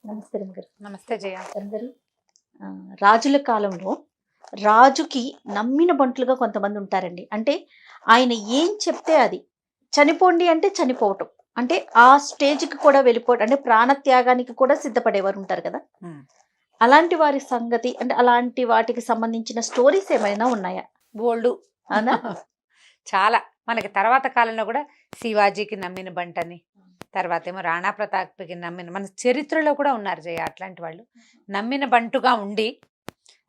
నమస్తే రమగారు. నమస్తే జయ. రమగారు, రాజుల కాలంలో రాజుకి నమ్మిన బంట్లుగా కొంతమంది ఉంటారండి. అంటే ఆయన ఏం చెప్తే అది. చనిపోండి అంటే చనిపోవటం. అంటే ఆ స్టేజ్‌కి కూడా వెళ్ళిపోవడం. అంటే ప్రాణత్యాగానికి కూడా సిద్ధపడేవారు ఉంటారు కదా! అలాంటి వారి సంగతి అంటే అలాంటి వాటికి సంబంధించిన స్టోరీస్ ఏమైనా ఉన్నాయా? బోల్డు. అవునా? చాలా. మనకి తర్వాత కాలంలో కూడా శివాజీకి నమ్మిన బంటని, తర్వాత ఏమో రాణా ప్రతాప్కి నమ్మిన, మన చరిత్రలో కూడా ఉన్నారు జయ అట్లాంటి వాళ్ళు. నమ్మిన బంటుగా ఉండి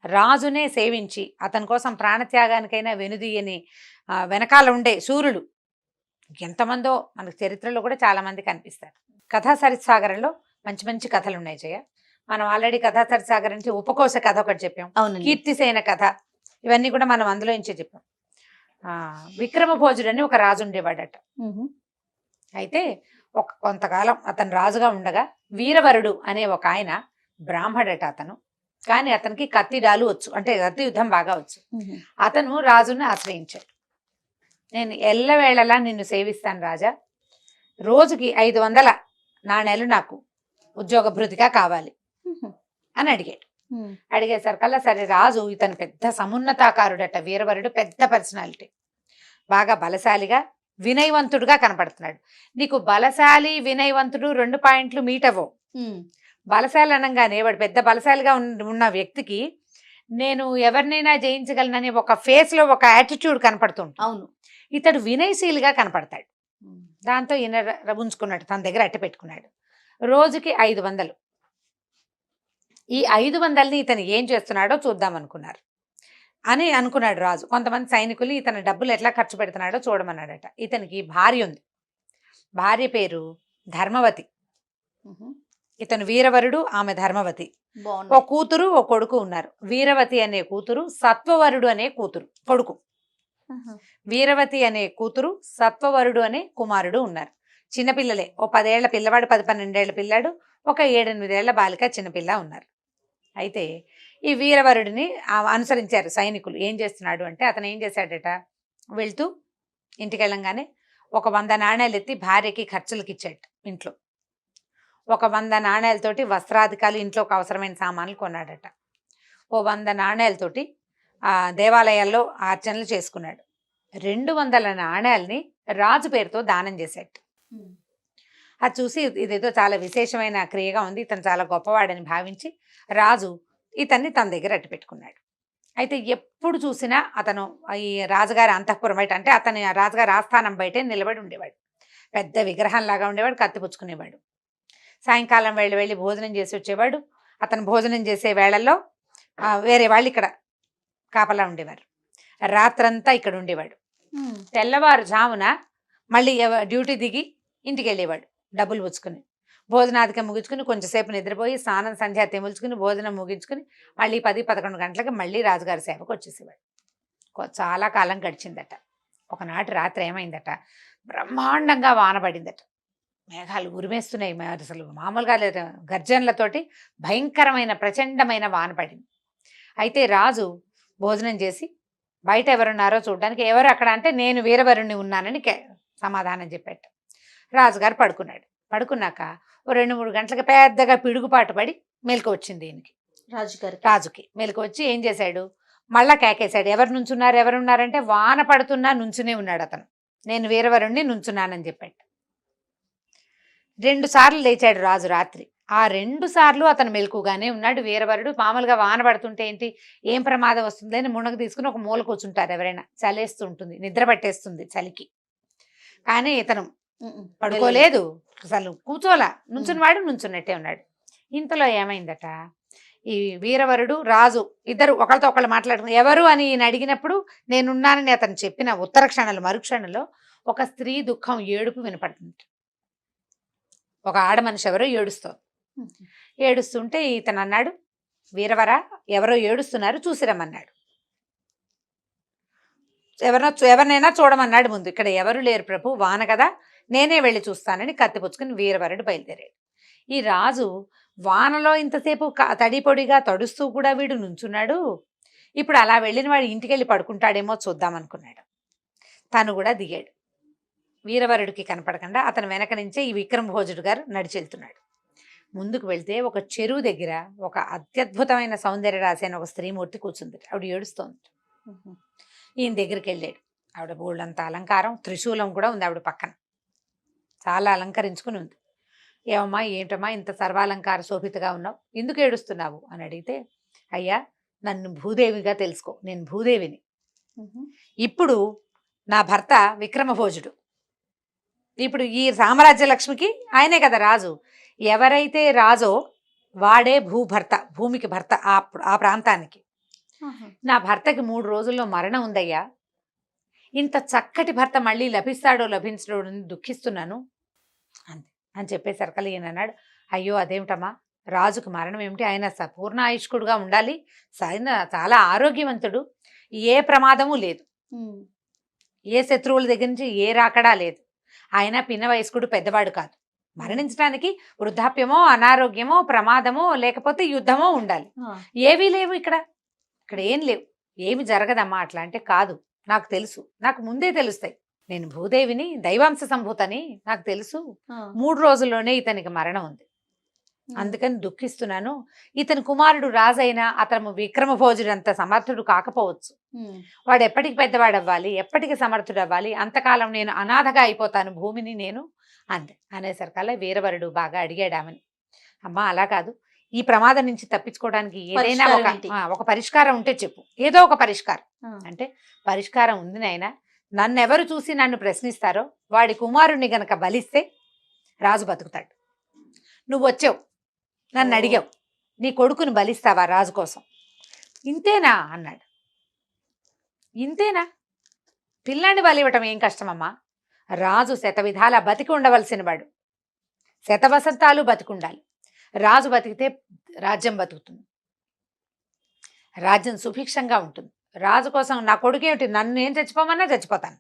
రాజునే సేవించి అతని కోసం ప్రాణత్యాగానికైనా వెనుదీయని వెనకాల ఉండే శూరులు ఎంతమందో మనకు చరిత్రలో కూడా చాలా మంది కనిపిస్తారు. కథా సరిసాగరంలో మంచి మంచి కథలు ఉన్నాయి జయ. మనం ఆల్రెడీ కథా సరిసాగర్ నుంచి ఉపకోశ కథ ఒకటి చెప్పాం, అవునండి. కీర్తిసేన కథ, ఇవన్నీ కూడా మనం అందులో నుంచే చెప్పాం. విక్రమభోజుడు అని ఒక రాజు ఉండేవాడట. అయితే కొంతకాలం అతను రాజుగా ఉండగా వీరవరుడు అనే ఒక ఆయన బ్రాహ్మడట అతను. కానీ అతనికి కత్తిడాలు వచ్చు, అంటే కత్తి యుద్ధం బాగా వచ్చు. అతను రాజుని ఆశ్రయించాడు. నేను ఎల్లవేళలా నిన్ను సేవిస్తాను రాజా, రోజుకి 500 నాణేలు నాకు ఉద్యోగ భృతిగా కావాలి అని అడిగాడు. అడిగేసరికల్లా సరే, రాజు ఇతను పెద్ద సమున్నతాకారుడట, వీరవరుడు, పెద్ద పర్సనాలిటీ, బాగా బలశాలిగా వినయవంతుడుగా కనపడుతున్నాడు. నీకు బలశాలి వినయవంతుడు 2 పాయింట్లు మీట్ అవ్వవు. బలశాలి అనగానే వాడు పెద్ద బలశాలిగా ఉన్న వ్యక్తికి నేను ఎవరినైనా జయించగలనని ఒక ఫేస్ లో ఒక యాటిట్యూడ్ కనపడుతుంది. అవును. ఇతడు వినయశీలిగా కనపడతాడు. దాంతో ఈయన ఉంచుకున్నాడు, తన దగ్గర అట్టి పెట్టుకున్నాడు. రోజుకి 500. ఈ 500ని ఇతను ఏం చేస్తున్నాడో చూద్దాం అని అనుకున్నాడు రాజు. కొంతమంది సైనికులు ఇతని డబ్బులు ఎట్లా ఖర్చు పెడుతున్నాడో చూడమన్నాడట. ఇతనికి భార్య ఉంది. భార్య పేరు ధర్మవతి. ఇతను వీరవరుడు, ఆమె ధర్మవతి. ఓ కూతురు ఓ కొడుకు ఉన్నారు. వీరవతి అనే కూతురు, సత్వవరుడు అనే కొడుకు. వీరవతి అనే కూతురు, సత్వవరుడు అనే కుమారుడు ఉన్నారు. చిన్నపిల్లలే, ఓ 10 ఏళ్ల పిల్లవాడు, 10-12 ఏళ్ల పిల్లాడు, ఒక 7-8 ఏళ్ల బాలిక చిన్నపిల్ల ఉన్నారు. అయితే ఈ వీరవరుడిని అనుసరించారు సైనికులు. ఏం చేస్తున్నాడు అంటే, అతను ఏం చేశాడట, వెళ్తూ ఇంటికి వెళ్ళంగానే ఒక 100 నాణేలు ఎత్తి భార్యకి ఖర్చులకి ఇచ్చాడు. ఇంట్లో ఒక 100 నాణేలతోటి వస్త్రాధికాలు, ఇంట్లోకి అవసరమైన సామాన్లు కొన్నాడట. ఓ 100 నాణేలతోటి దేవాలయాల్లో అర్చనలు చేసుకున్నాడు. 200 నాణేలని రాజు పేరుతో దానం చేశాడు. అది చూసి ఇదేదో చాలా విశేషమైన క్రియగా ఉంది, ఇతను చాలా గొప్పవాడని భావించి రాజు ఇతన్ని తన దగ్గర అట్టి పెట్టుకున్నాడు. అయితే ఎప్పుడు చూసినా అతను ఈ రాజుగారి అంతఃపురం బయట, అంటే అతని రాజుగారి ఆస్థానం బయటే నిలబడి ఉండేవాడు. పెద్ద విగ్రహంలాగా ఉండేవాడు, కత్తిపుచ్చుకునేవాడు. సాయంకాలం వెళ్ళి భోజనం చేసి వచ్చేవాడు. అతను భోజనం చేసే వేళల్లో వేరే వాళ్ళు ఇక్కడ కాపలా ఉండేవారు. రాత్రంతా ఇక్కడ ఉండేవాడు. తెల్లవారుజామున మళ్ళీ డ్యూటీ దిగి ఇంటికి వెళ్ళేవాడు డబ్బులు పుచ్చుకుని. భోజనాధికం ముగించుకుని కొంచెంసేపు నిద్రపోయి స్నానం సంధ్యా తెముల్చుకుని భోజనం ముగించుకుని మళ్ళీ 10-11 గంటలకి మళ్ళీ రాజుగారి సేవకు వచ్చేసేవాడు. చాలా కాలం గడిచిందట. ఒకనాటి రాత్రి ఏమైందట, బ్రహ్మాండంగా వాన పడిందట. మేఘాలు ఉరిమేస్తున్నాయి, అసలు మామూలుగా లేదు, గర్జనలతోటి భయంకరమైన ప్రచండమైన వాన పడింది. అయితే రాజు భోజనం చేసి బయట ఎవరున్నారో చూడడానికి, ఎవరు అక్కడ అంటే నేను వీరవరుణ్ణి ఉన్నానని సమాధానం చెప్పాడు. రాజుగారు పడుకున్నాడు. పడుకున్నాక ఓ 2-3 గంటలకు పెద్దగా పిడుగుపాటు పడి మెలకు వచ్చింది ఈయనకి. రాజుకి మెలకు వచ్చి ఏం చేశాడు, మళ్ళా కేకేశాడు. ఎవరున్నారంటే వాన పడుతున్నా నుంచునే ఉన్నాడు అతను. నేను వీరవరుణ్ణి నుంచున్నానని చెప్పాడు. 2 సార్లు లేచాడు రాజు రాత్రి. ఆ 2 సార్లు అతను మెలకుగానే ఉన్నాడు. వీరవరుడు మామూలుగా వాన పడుతుంటే ఏంటి, ఏం ప్రమాదం వస్తుంది అని మునగ తీసుకుని ఒక మూల కూర్చుంటారు ఎవరైనా, చలేస్తూ ఉంటుంది, నిద్ర పట్టేస్తుంది చలికి. కానీ ఇతను పడుకోలేదు, అసలు కూర్చోలా, నుంచున్నట్టే ఉన్నాడు. ఇంతలో ఏమైందట, ఈ వీరవరుడు రాజు ఇద్దరు ఒకరితో ఒకళ్ళు మాట్లాడుకుని ఎవరు అని ఈయన అడిగినప్పుడు నేనున్నానని అతను చెప్పిన ఉత్తర క్షణంలో, మరుక్షణంలో ఒక స్త్రీ దుఃఖం, ఏడుపు వినపడుతుంది. ఒక ఆడ మనిషి ఎవరో ఏడుస్తుంటే ఇతను అన్నాడు, వీరవరా ఎవరో ఏడుస్తున్నారు చూసిరమ్మన్నాడు. ఎవరినైనా చూడమన్నాడు. ముందు ఇక్కడ ఎవరు లేరు ప్రభు, వాన కదా, నేనే వెళ్ళి చూస్తానని కత్తిపుచ్చుకుని వీరవరుడు బయలుదేరాడు. ఈ రాజు వానలో ఇంతసేపు తడిపొడిగా తడుస్తూ కూడా వీడు నుంచున్నాడు. ఇప్పుడు అలా వెళ్ళిన వాడు ఇంటికి వెళ్ళి పడుకుంటాడేమో చూద్దామనుకున్నాడు. తను కూడా దిగాడు. వీరవరుడికి కనపడకుండా అతను వెనక నుంచే ఈ విక్రమభోజుడు గారు నడిచెళ్తున్నాడు. ముందుకు వెళ్తే ఒక చెరువు దగ్గర ఒక అత్యద్భుతమైన సౌందర్య రాశి అని ఒక స్త్రీమూర్తి కూర్చుంది. ఆవిడ ఏడుస్తోంది. ఈయన దగ్గరికి వెళ్ళాడు. ఆవిడ బోళ్ళంత అలంకారం, త్రిశూలం కూడా ఉంది ఆవిడ పక్కన. చాలా అలంకరించుకుని ఉంది. ఏమమ్మా ఏంటమ్మా ఇంత సర్వాలంకార శోభితగా ఉన్నావు, ఎందుకు ఏడుస్తున్నావు అని అడిగితే, అయ్యా నన్ను భూదేవిగా తెలుసుకో, నేను భూదేవిని. ఇప్పుడు నా భర్త విక్రమభోజుడు. ఇప్పుడు ఈ సామ్రాజ్య లక్ష్మికి ఆయనే కదా రాజు. ఎవరైతే రాజో వాడే భూభర్త, భూమికి భర్త ఆ ప్రాంతానికి. నా భర్తకి 3 రోజుల్లో మరణం ఉందయ్యా. ఇంత చక్కటి భర్త మళ్ళీ లభిస్తాడో లభించడో అని దుఃఖిస్తున్నాను అంతే అని చెప్పేసరికి ఈయన అన్నాడు, అయ్యో అదేమిటమ్మా, రాజుకు మరణం ఏమిటి, ఆయన పూర్ణ ఆయుష్కుడుగా ఉండాలి, ఆయన చాలా ఆరోగ్యవంతుడు, ఏ ప్రమాదము లేదు, ఏ శత్రువుల దగ్గర నుంచి ఏ రాకడా లేదు, ఆయన పిన్న వయస్కుడు, పెద్దవాడు కాదు, మరణించడానికి వృద్ధాప్యమో అనారోగ్యమో ప్రమాదమో లేకపోతే యుద్ధమో ఉండాలి. ఏవీ లేవు ఇక్కడ ఏం లేవు, ఏమి జరగదమ్మా. అట్లా అంటే కాదు, నాకు తెలుసు, నాకు ముందే తెలుస్తాయి, నేను భూదేవిని, దైవాంశ సంభూతని నాకు తెలుసు. 3 రోజుల్లోనే ఇతనికి మరణం ఉంది, అందుకని దుఃఖిస్తున్నాను. ఇతని కుమారుడు రాజైనా అతను విక్రమభోజుడు అంత సమర్థుడు కాకపోవచ్చు, వాడు ఎప్పటికి పెద్దవాడు అవ్వాలి, ఎప్పటికి సమర్థుడు అవ్వాలి, అంతకాలం నేను అనాథగా అయిపోతాను భూమిని నేను అంతే అనేసరికల్లా వీరవరుడు బాగా అడిగాడామని, అమ్మా అలా కాదు, ఈ ప్రమాదం నుంచి తప్పించుకోవడానికి ఏదైనా ఒక పరిష్కారం ఉంటే చెప్పు, ఏదో ఒక పరిష్కారం అంటే, పరిష్కారం ఉంది నాయనా, నన్నెవరు చూసి నన్ను ప్రశ్నిస్తారో వాడి కుమారుణ్ణి గనక బలిస్తే రాజు బతుకుతాడు. నువ్వు వచ్చావు, నన్ను అడిగావు, నీ కొడుకుని బలిస్తావా రాజు కోసం, ఇంతేనా అన్నాడు. ఇంతేనా, పిల్లాన్ని బలివ్వటం ఏం కష్టమమ్మా, రాజు శతవిధాల బతికి ఉండవలసిన వాడు, శతవసంతాలు బతికుండాలి. రాజు బతికితే రాజ్యం బతుకుతుంది, రాజ్యం సుభిక్షంగా ఉంటుంది. రాజు కోసం నా కొడుకేమిటి, నన్ను ఏం చచ్చిపోమన్నా చచ్చిపోతాను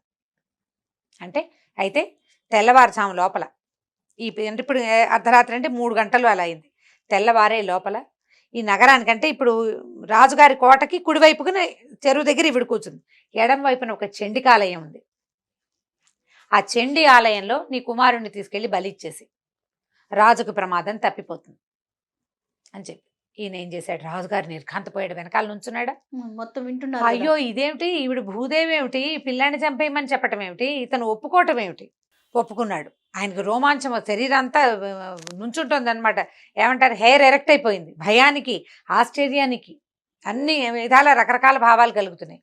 అంటే, అయితే తెల్లవారుజాము లోపల అంటే ఇప్పుడు అర్ధరాత్రి అంటే 3 గంటలు అలా అయింది, తెల్లవారే లోపల ఈ నగరానికంటే ఇప్పుడు రాజుగారి కోటకి కుడివైపుకుని చెరువు దగ్గర ఇవిడు కూర్చుంది, ఎడం వైపున ఒక చండికాలయం ఉంది. ఆ చండి ఆలయంలో నీ కుమారుణ్ణి తీసుకెళ్లి బలిచ్చేసి రాజుకు ప్రమాదం తప్పిపోతుంది అని చెప్పి ఈయన ఏం చేశాడు, రాజుగారు నిర్ఘాంతపోయాడు, వెనకాల నుంచున్నాడా, మొత్తం వింటున్నారు. అయ్యో ఇదేమిటి, ఈవిడ భూదేవి ఏమిటి, పిల్లాన్ని చంపేయమని చెప్పటం ఏమిటి, ఇతను ఒప్పుకోవటం ఏమిటి. ఒప్పుకున్నాడు. ఆయనకు రోమాంచం, శరీరం అంతా నుంచుంటుంది అనమాట, ఏమంటారు హెయిర్ ఎరెక్ట్ అయిపోయింది, భయానికి ఆశ్చర్యానికి అన్ని విధాల రకరకాల భావాలు కలుగుతున్నాయి.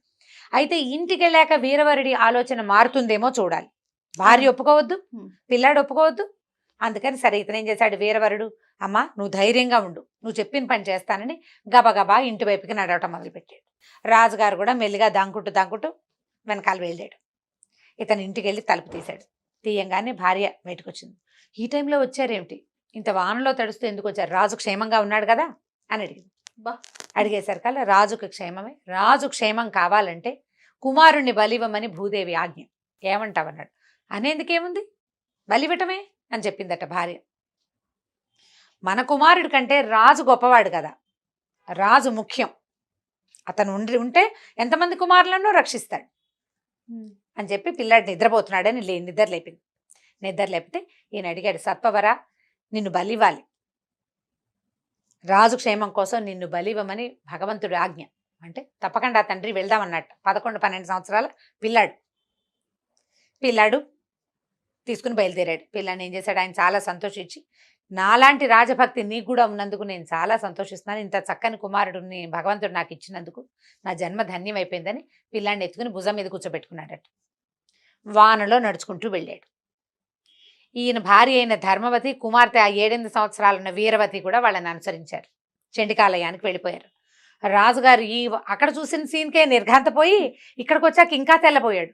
అయితే ఇంటికి వెళ్ళాక వీరవరుడి ఆలోచన మారుతుందేమో చూడాలి. భార్య ఒప్పుకోవద్దు, పిల్లాడు ఒప్పుకోవద్దు. అందుకని సరే ఇతను ఏం చేశాడు, వీరవరుడు అమ్మా నువ్వు ధైర్యంగా ఉండు, నువ్వు చెప్పిన పని చేస్తానని గబగబా ఇంటి వైపుకి నడవటం మొదలుపెట్టాడు. రాజుగారు కూడా మెల్లిగా దాంకుంటూ వెనకాల వెళ్ళాడు. ఇతను ఇంటికి వెళ్ళి తలుపు తీశాడు. తీయంగానే భార్య బయటకు వచ్చింది. ఈ టైంలో వచ్చారేమిటి, ఇంత వానలో తడుస్తూ ఎందుకు వచ్చారు, రాజు క్షేమంగా ఉన్నాడు కదా అని అడిగింది. అడిగేసరికల్లా రాజుకు క్షేమమే, రాజు క్షేమం కావాలంటే కుమారుణ్ణి బలివ్వమని భూదేవి ఆజ్ఞ, ఏమంటావన్నాడు. అనేందుకేముంది, బలివ్వటమే అని చెప్పిందట భార్య. మన కుమారుడి కంటే రాజు గొప్పవాడు కదా, రాజు ముఖ్యం, అతను ఉంటే ఎంతమంది కుమారులను రక్షిస్తాడు అని చెప్పి పిల్లాడు నిద్రపోతున్నాడని నిద్ర లేపింది. నిద్ర లేపితే ఈయన అడిగాడు, సత్వవరా నిన్ను బలివ్వాలి, రాజు క్షేమం కోసం నిన్ను బలివ్వమని భగవంతుడు ఆజ్ఞ అంటే తప్పకుండా తండ్రి వెళ్దామన్నట్టు. 11-12 సంవత్సరాల పిల్లాడు తీసుకుని బయలుదేరాడు. పిల్లాన్ని ఏం చేశాడు, ఆయన చాలా సంతోషించి, నాలాంటి రాజభక్తి నీకు కూడా ఉన్నందుకు నేను చాలా సంతోషిస్తున్నాను, ఇంత చక్కని కుమారుడిని భగవంతుడు నాకు ఇచ్చినందుకు నా జన్మ ధన్యం అయిపోయిందని పిల్లాన్ని ఎత్తుకుని భుజం మీద కూర్చోబెట్టుకున్నాడట. వానలో నడుచుకుంటూ వెళ్ళాడు. ఈయన భార్య అయిన ధర్మవతి, కుమార్తె ఆ 7-8 సంవత్సరాలున్న వీరవతి కూడా వాళ్ళని అనుసరించారు, చండికాలయానికి వెళ్ళిపోయారు. రాజుగారు అక్కడ చూసిన సీన్కే నిర్ఘాంతపోయి ఇక్కడికి వచ్చాక ఇంకా తెల్లబోయాడు.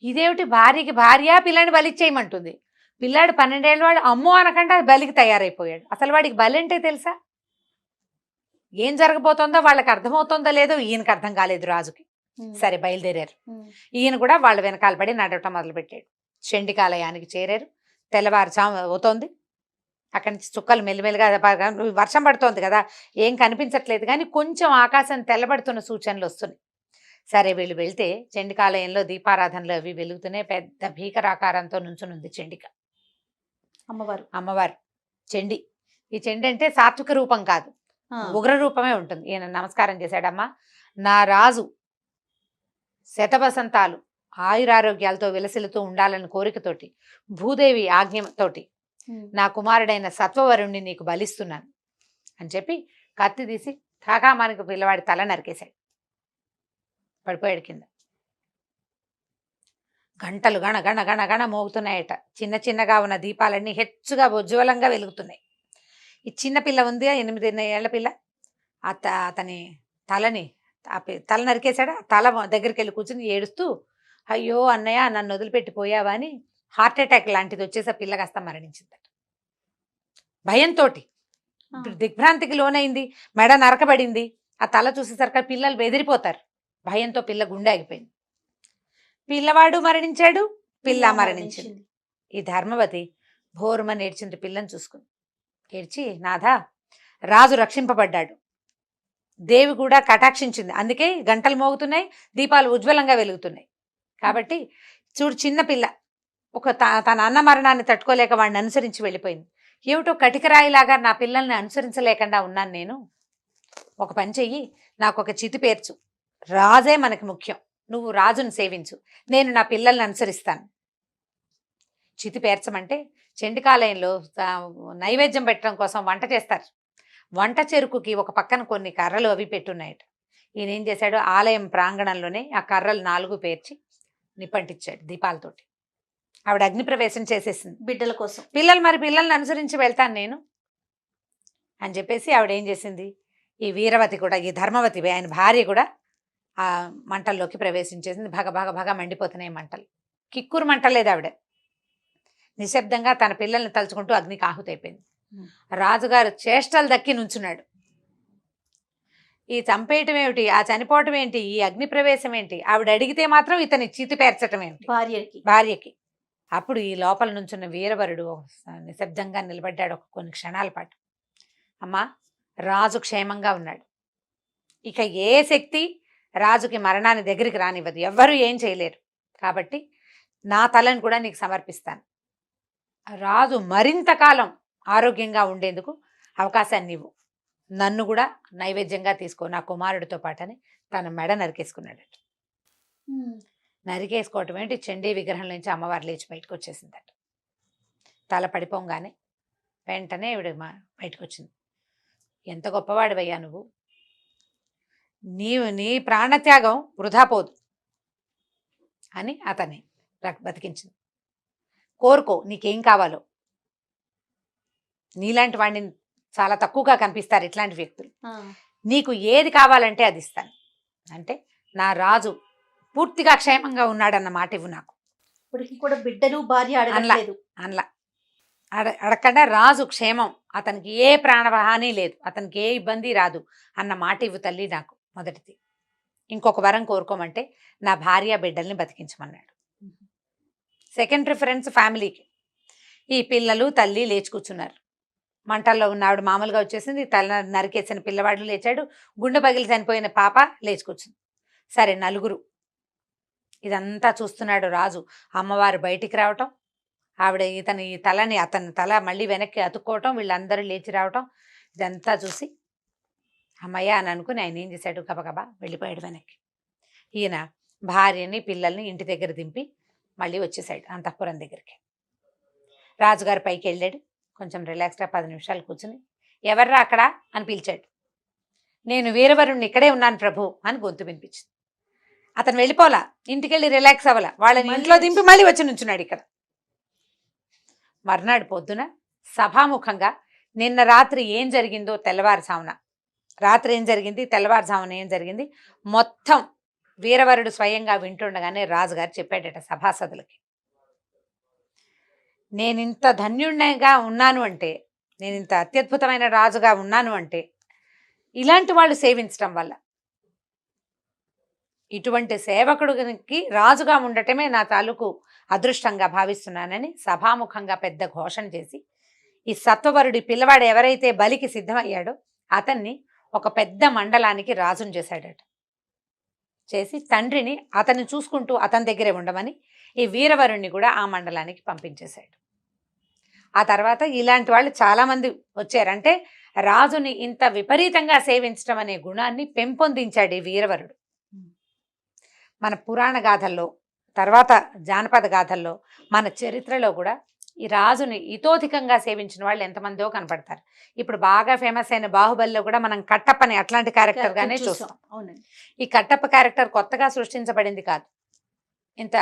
ఇదేమిటి, భార్యకి భార్య పిల్లాడిని బలిచ్చేయమంటుంది, పిల్లాడు 12 ఏళ్ళ వాడు అమ్మో అనకుండా బలికి తయారైపోయాడు. అసలు వాడికి బలి అంటే తెలుసా, ఏం జరగబోతోందో వాళ్ళకి అర్థమవుతోందో లేదో ఈయనకి అర్థం కాలేదు రాజుకి. సరే బయలుదేరారు. ఈయన కూడా వాళ్ళ వెనకాల పడి నడవటం మొదలుపెట్టాడు. చండికాలయానికి చేరారు. తెల్లవారుజాము అవుతోంది. అక్కడి నుంచి చుక్కలు మెల్లిమెల్లిగా, వర్షం పడుతోంది కదా, ఏం కనిపించట్లేదు, కానీ కొంచెం ఆకాశం తెల్లబడుతున్న సూచనలు వస్తున్నాయి. సరే వీళ్ళు వెళ్తే చండికాలయంలో దీపారాధనలు అవి వెలుగుతున్నాయి. పెద్ద భీకరాకారంతో నుంచునుంది చండిక, అమ్మవారు చండి. ఈ చెండి అంటే సాత్విక రూపం కాదు, ఆ, ఉగ్ర రూపమే ఉంటుంది. ఈయన నమస్కారం చేశాడమ్మా, నా రాజు శతవసంతాలు ఆయురారోగ్యాలతో విలసిల్లుతూ ఉండాలని కోరికతోటి, భూదేవి ఆజ్ఞతోటి ఉమ్, నా కుమారుడైన సత్వవరుణ్ణి నీకు బలిస్తున్నాను అని చెప్పి కత్తి తీసి ఠాకామానికి పిల్లవాడి తల నరికేశాడు. పడిపోయాడు కింద. గంటలు గణ గణ గణ గణ మోగుతున్నాయట. చిన్న చిన్నగా ఉన్న దీపాలన్నీ హెచ్చుగా ఉజ్వలంగా వెలుగుతున్నాయి. ఈ చిన్న పిల్ల ఉంది, 8 ఏళ్ల పిల్ల, అతని తలని తల నరికేశాడు. తల దగ్గరికి వెళ్ళి కూర్చుని ఏడుస్తూ, అయ్యో అన్నయ్య నన్ను వదిలిపెట్టిపోయావా అని హార్ట్ అటాక్ లాంటిది వచ్చేసి ఆ పిల్ల కాస్త మరణించిందట. భయంతో ఆ, దిగ్భ్రాంతికి లోనైంది, మెడ నరకబడింది. ఆ తల చూసేసరికి పిల్లలు బెదిరిపోతారు. భయంతో పిల్ల గుండె ఆగిపోయింది. పిల్లవాడు మరణించాడు, పిల్ల మరణించింది. ఈ ధర్మవతి భోరుమని ఏడ్చింది పిల్లని చూసుకుని. ఏడ్చి, నాథా రాజు రక్షింపబడ్డాడు, దేవి కూడా కటాక్షించింది, అందుకే గంటలు మోగుతున్నాయి, దీపాలు ఉజ్వలంగా వెలుగుతున్నాయి. కాబట్టి చూడు, చిన్న పిల్ల తన అన్న మరణాన్ని తట్టుకోలేక వాడిని అనుసరించి వెళ్ళిపోయింది. ఏమిటో కటికరాయిలాగా నా పిల్లల్ని అనుసరించలేకుండా ఉన్నాను నేను. ఒక పని చెయ్యి, నాకు ఒక చితి పేర్చు, రాజే మనకి ముఖ్యం, నువ్వు రాజును సేవించు, నేను నా పిల్లల్ని అనుసరిస్తాను. చితి పేర్చమంటే చండికాలయంలో నైవేద్యం పెట్టడం కోసం వంట చేస్తారు. వంట చెరుకుకి ఒక పక్కన కొన్ని కర్రలు అవి పెట్టున్నాయట. ఈయన ఏం చేశాడు, ఆలయం ప్రాంగణంలోనే ఆ కర్రలు 4 పేర్చి నిప్పంటించాడు దీపాలతోటి. ఆవిడ అగ్నిప్రవేశం చేసేసింది బిడ్డల కోసం. పిల్లల్ని అనుసరించి వెళ్తాను నేను అని చెప్పేసి ఆవిడ ఏం చేసింది, ఈ వీరవతి కూడా, ఈ ధర్మవతి ఆయన భార్య కూడా ఆ మంటల్లోకి ప్రవేశించేసింది. భగ భగ భగ మండిపోతున్నాయి మంటలు. కిక్కురు మంటలేదు ఆవిడ. నిశ్శబ్దంగా తన పిల్లల్ని తలుచుకుంటూ అగ్నికి ఆహుతైపోయింది. రాజుగారు చేష్టలు దక్కి నుంచున్నాడు. ఈ చంపేయటం ఏమిటి, ఆ చనిపోవటం ఏంటి, ఈ అగ్ని ప్రవేశం ఏంటి, ఆవిడ అడిగితే మాత్రం ఇతని చితి పేర్చటం ఏమిటి భార్యకి. అప్పుడు ఈ లోపల నుంచున్న వీరవరుడు నిశ్శబ్దంగా నిలబడ్డాడు కొన్ని క్షణాల పాటు. అమ్మా, రాజు క్షేమంగా ఉన్నాడు, ఇక ఏ శక్తి రాజుకి మరణాన్ని దగ్గరికి రానివ్వదు, ఎవ్వరూ ఏం చేయలేరు, కాబట్టి నా తలను కూడా నీకు సమర్పిస్తాను. రాజు మరింత కాలం ఆరోగ్యంగా ఉండేందుకు అవకాశాన్ని ఇవ్వు, నన్ను కూడా నైవేద్యంగా తీసుకో నా కుమారుడితో పాటని తన మెడ నరికేసుకున్నాడట. నరికేసుకోవటం ఏంటి, చండీ విగ్రహం నుంచి అమ్మవారు లేచి బయటకు వచ్చేసిందట. తల పడిపోగానే వెంటనే ఈవిడ బయటకు వచ్చింది. ఎంత గొప్పవాడివయ్యా నువ్వు, నీ ప్రాణత్యాగం వృధా పోదు అని అతన్ని బతికించింది. కోరుకో, నీకేం కావాలో. నీలాంటి వాడిని చాలా తక్కువగా కనిపిస్తారు ఇట్లాంటి వ్యక్తులు. నీకు ఏది కావాలంటే అది ఇస్తాను అంటే, నా రాజు పూర్తిగా క్షేమంగా ఉన్నాడన్న మాట ఇవ్వు నాకు. ఇప్పటికి కూడా బిడ్డలు భార్య అడగలేదు. అనలా అడగకుండా రాజు క్షేమం, అతనికి ఏ ప్రాణహాని లేదు, అతనికి ఏ ఇబ్బంది రాదు అన్న మాట ఇవ్వు తల్లి నాకు మొదటిది. ఇంకొక వరం కోరుకోమంటే నా భార్య బిడ్డల్ని బతికించమన్నాడు. సెకండ్ ప్రిఫరెన్స్ ఫ్యామిలీకి. ఈ పిల్లలు తల్లి లేచి కూర్చున్నారు. మంటల్లో ఉన్న ఆవిడ మామూలుగా వచ్చేసింది, తల నరికేసిన పిల్లవాడు లేచాడు, గుండె పగిలి చనిపోయిన పాప లేచి కూర్చుంది. సరే, నలుగురు. ఇదంతా చూస్తున్నాడు రాజు. అమ్మవారు బయటికి రావటం, ఆవిడ అతని తల మళ్ళీ వెనక్కి అతుక్కోవటం, వీళ్ళందరూ లేచి రావటం, ఇదంతా చూసి అమ్మయ్య అని అనుకుని ఆయన ఏం చేశాడు, గబగబా వెళ్ళిపోయాడు వెనక్కి. ఈయన భార్యని పిల్లల్ని ఇంటి దగ్గర దింపి మళ్ళీ వచ్చేసాడు అంతఃపురం దగ్గరికి. రాజుగారు పైకి వెళ్ళాడు, కొంచెం రిలాక్స్గా 10 నిమిషాలు కూర్చుని, ఎవర్రా అక్కడ అని పిలిచాడు. నేను వీరవరుణ్ణి, ఇక్కడే ఉన్నాను ప్రభు అని గొంతు వినిపించింది. అతను వెళ్ళిపోలా, ఇంటికి వెళ్ళి రిలాక్స్ అవ్వాల, వాళ్ళని ఇంట్లో దింపి మళ్ళీ వచ్చి నుంచున్నాడు ఇక్కడ. మర్నాడు పొద్దున సభాముఖంగా నిన్న రాత్రి ఏం జరిగిందో, రాత్రి ఏం జరిగింది, తెల్లవారుజామున ఏం జరిగింది మొత్తం వీరవరుడు స్వయంగా వింటుండగానే రాజుగారు చెప్పాడట సభాసదులకి. నేనింత ధన్యుడిగా ఉన్నాను అంటే, నేనింత అత్యద్భుతమైన రాజుగా ఉన్నాను అంటే ఇలాంటి వాళ్ళు సేవించడం వల్ల. ఇటువంటి సేవకుడికి రాజుగా ఉండటమే నా తాలూకు అదృష్టంగా భావిస్తున్నానని సభాముఖంగా పెద్ద ఘోషణ చేసి, ఈ సత్వవరుడి పిల్లవాడు ఎవరైతే బలికి సిద్ధమయ్యాడో అతన్ని ఒక పెద్ద మండలానికి రాజును చేశాడట. చేసి తండ్రిని అతన్ని చూసుకుంటూ అతని దగ్గరే ఉండమని ఈ వీరవరుణ్ణి కూడా ఆ మండలానికి పంపించేశాడు. ఆ తర్వాత ఇలాంటి వాళ్ళు చాలా మంది వచ్చారు. అంటే రాజుని ఇంత విపరీతంగా సేవించడం అనే గుణాన్ని పెంపొందించాడు ఈ వీరవరుడు. మన పురాణ గాథల్లో, తర్వాత జానపద గాథల్లో, మన చరిత్రలో కూడా ఈ రాజుని ఇతోధికంగా సేవించిన వాళ్ళు ఎంతమందో కనపడతారు. ఇప్పుడు బాగా ఫేమస్ అయిన బాహుబలిలో కూడా మనం కట్టప్పని అట్లాంటి క్యారెక్టర్ గానే చూస్తాం. అవునండి. ఈ కట్టప్ప క్యారెక్టర్ కొత్తగా సృష్టించబడింది కాదు. ఇంత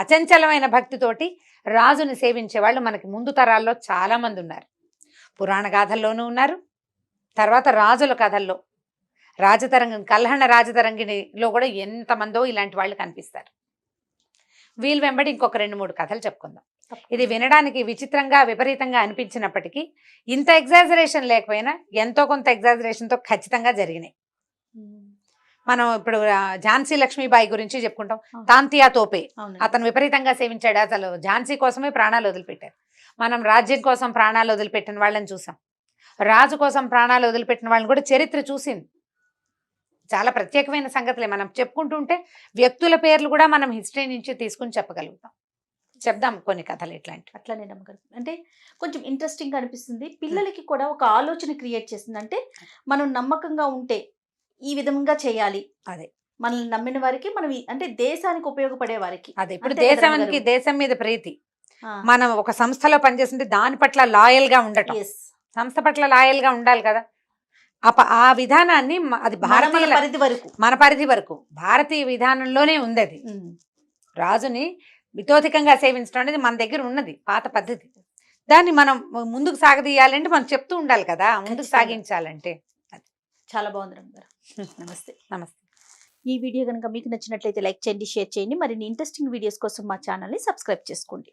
అచంచలమైన భక్తితోటి రాజుని సేవించే వాళ్ళు మనకి ముందు తరాల్లో చాలా మంది ఉన్నారు. పురాణ గాథల్లోనూ ఉన్నారు, తర్వాత రాజుల కథల్లో, కల్హణ రాజతరంగిణిలో కూడా ఎంతమందో ఇలాంటి వాళ్ళు కనిపిస్తారు. వీళ్ళు వెంబడి ఇంకొక 2-3 కథలు చెప్పుకుందాం. ఇది వినడానికి విచిత్రంగా విపరీతంగా అనిపించినప్పటికీ ఇంత ఎగ్జాజరేషన్ లేకపోయినా ఎంతో కొంత ఎగ్జాజరేషన్తో ఖచ్చితంగా జరిగినాయి. మనం ఇప్పుడు ఝాన్సీ లక్ష్మీబాయి గురించి చెప్పుకుంటాం. తాంతియా తోపే అతను విపరీతంగా సేవించాడు. అసలు ఝాన్సీ కోసమే ప్రాణాలు వదిలిపెట్టారు. మనం రాజ్యం కోసం ప్రాణాలు వదిలిపెట్టిన వాళ్ళని చూసాం. రాజు కోసం ప్రాణాలు వదిలిపెట్టిన వాళ్ళని కూడా చరిత్ర చూసింది. చాలా ప్రత్యేకమైన సంగతులే మనం చెప్పుకుంటుంటే వ్యక్తుల పేర్లు కూడా మనం హిస్టరీ నుంచి తీసుకుని చెప్పగలుగుతాం. చెప్దాం కొన్ని కథలు ఇట్లాంటివి. అట్లానే నమ్మకం. అంటే కొంచెం ఇంట్రెస్టింగ్ గా అనిపిస్తుంది. పిల్లలకి కూడా ఒక ఆలోచన క్రియేట్ చేస్తుంది. అంటే మనం నమ్మకంగా ఉంటే ఈ విధంగా చేయాలి. అదే మనల్ని నమ్మిన వారికి మనం అంటే దేశానికి ఉపయోగపడే వారికి. అదే ఇప్పుడు అంతే కదా దేశం రమ్మగారు? మీద ప్రీతి. ఆ, మనం ఒక సంస్థలో పనిచేస్తుంటే దాని పట్ల లాయల్ గా ఉండటం, yes. సంస్థ పట్ల లాయల్ గా ఉండాలి కదా. ఆ విధానాన్ని అది మన భారతీయుల పరిధి వరకు. మన పరిధి వరకు భారతీయ విధానంలోనే ఉంది. అది రాజుని మితోధికంగా సేవించడం అనేది మన దగ్గర ఉన్నది పాత పద్ధతి. దాన్ని మనం ముందుకు సాగదీయాలంటే మనం చెప్తూ ఉండాలి కదా, ముందుకు ఖచ్చితంగా. సాగించాలంటే. చాలా బాగుంది రమ్మగారు. నమస్తే. నమస్తే. ఈ వీడియో కనుక మీకు నచ్చినట్లయితే లైక్ చేయండి, షేర్ చేయండి. మరిన్ని ఇంట్రెస్టింగ్ వీడియోస్ కోసం మా ఛానల్ని సబ్స్క్రైబ్ చేసుకోండి.